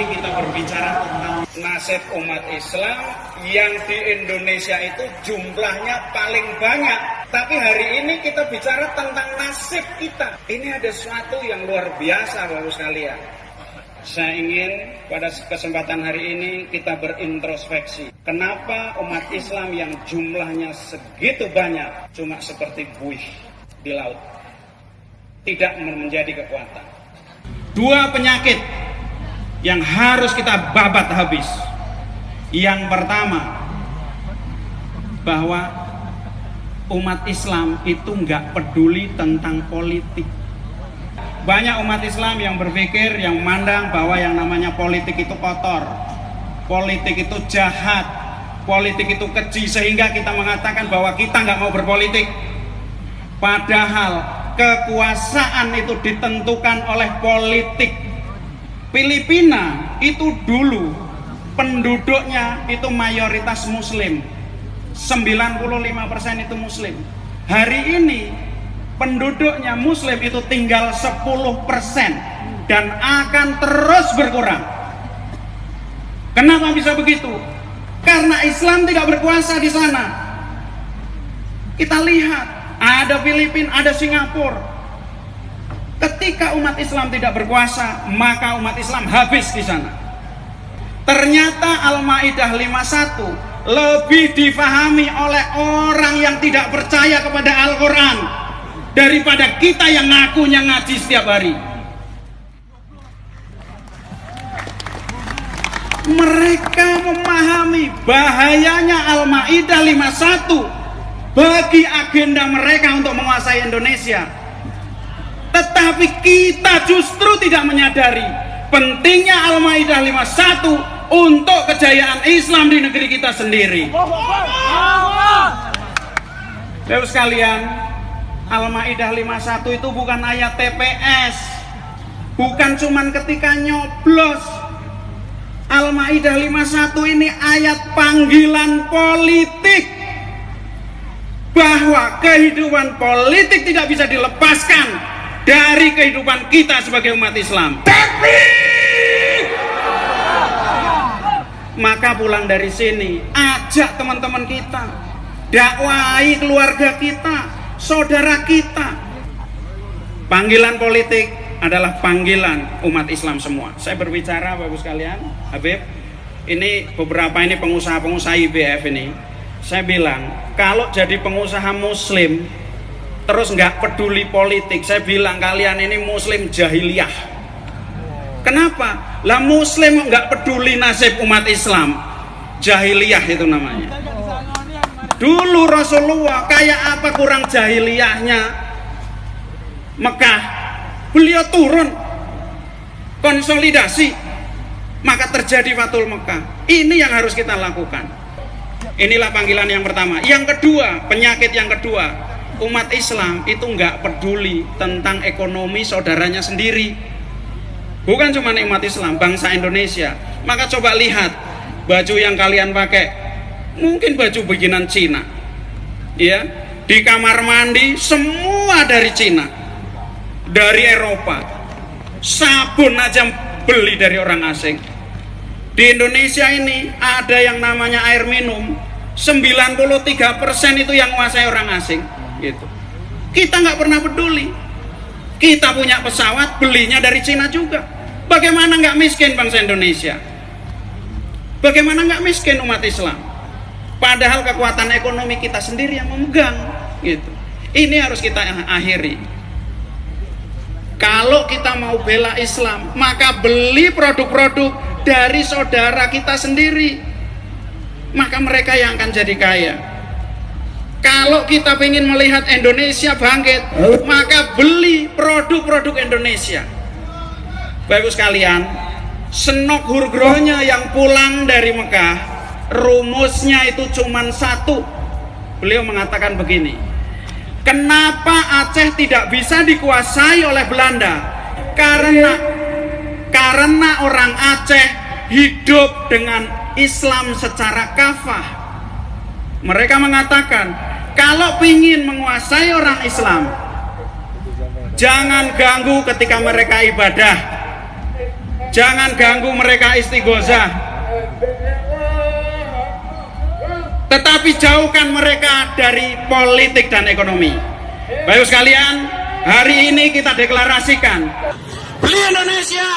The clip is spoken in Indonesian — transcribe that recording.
Kita berbicara tentang nasib umat Islam yang di Indonesia itu jumlahnya paling banyak. Tapi hari ini kita bicara tentang nasib kita. Ini ada sesuatu yang luar biasa Bapak sekalian. Saya ingin pada kesempatan hari ini kita berintrospeksi. Kenapa umat Islam yang jumlahnya segitu banyak cuma seperti buih di laut, tidak menjadi kekuatan. Dua penyakit yang harus kita babat habis. Yang pertama, bahwa umat Islam itu nggak peduli tentang politik. Banyak umat Islam yang berpikir, yang memandang bahwa yang namanya politik itu kotor, politik itu jahat, politik itu keji, sehingga kita mengatakan bahwa kita nggak mau berpolitik. Padahal kekuasaan itu ditentukan oleh politik. Filipina itu dulu penduduknya itu mayoritas muslim, 95% itu muslim. Hari ini penduduknya muslim itu tinggal 10% dan akan terus berkurang. Kenapa bisa begitu? Karena Islam tidak berkuasa di sana. Kita lihat, ada Filipina, ada Singapura. Ketika umat Islam tidak berkuasa, maka umat Islam habis di sana. Ternyata Al-Maidah 51 lebih difahami oleh orang yang tidak percaya kepada Al-Quran daripada kita yang ngakunya ngaji setiap hari. Mereka memahami bahayanya Al-Maidah 51 bagi agenda mereka untuk menguasai Indonesia. Tetapi kita justru tidak menyadari pentingnya Al-Maidah 51 untuk kejayaan Islam di negeri kita sendiri. Bapak sekalian, Al-Maidah 51 itu bukan ayat TPS, bukan cuman ketika nyoblos. Al-Maidah 51 ini ayat panggilan politik, bahwa kehidupan politik tidak bisa dilepaskan dari kehidupan kita sebagai umat Islam. Maka pulang dari sini, ajak teman-teman kita, dakwai keluarga kita, saudara kita. Panggilan politik adalah panggilan umat Islam semua. Saya berbicara Bapak sekalian, Habib, ini beberapa ini pengusaha-pengusaha IBF ini. Saya bilang, kalau jadi pengusaha muslim terus nggak peduli politik, saya bilang kalian ini muslim jahiliyah. Kenapa? Lah muslim nggak peduli nasib umat Islam, jahiliyah itu namanya. Dulu Rasulullah kayak apa kurang jahiliyahnya Mekah, beliau turun konsolidasi, maka terjadi Fathul Mekah. Ini yang harus kita lakukan. Inilah panggilan yang pertama. Yang kedua, penyakit yang kedua, umat Islam itu nggak peduli tentang ekonomi saudaranya sendiri. Bukan cuma umat Islam, bangsa Indonesia. Maka coba lihat baju yang kalian pakai, mungkin baju bikinan Cina, ya. Di kamar mandi semua dari Cina, dari Eropa. Sabun aja beli dari orang asing. Di Indonesia ini ada yang namanya air minum, 93% itu yang menguasai orang asing. Gitu. Kita nggak pernah peduli. Kita punya pesawat, belinya dari Cina juga. Bagaimana nggak miskin bangsa Indonesia? Bagaimana nggak miskin umat Islam? Padahal kekuatan ekonomi kita sendiri yang memegang. Gitu. Ini harus kita akhiri. Kalau kita mau bela Islam, maka beli produk-produk dari saudara kita sendiri. Maka mereka yang akan jadi kaya. Kalau kita ingin melihat Indonesia bangkit, maka beli produk-produk Indonesia. Bapak sekalian, Senok Hurgronya yang pulang dari Mekah, rumusnya itu cuma satu. Beliau mengatakan begini, kenapa Aceh tidak bisa dikuasai oleh Belanda? Karena orang Aceh hidup dengan Islam secara kafah. Mereka mengatakan, kalau ingin menguasai orang Islam, jangan ganggu ketika mereka ibadah. Jangan ganggu mereka istighosah, tetapi jauhkan mereka dari politik dan ekonomi. Baik sekalian, hari ini kita deklarasikan, beli Indonesia.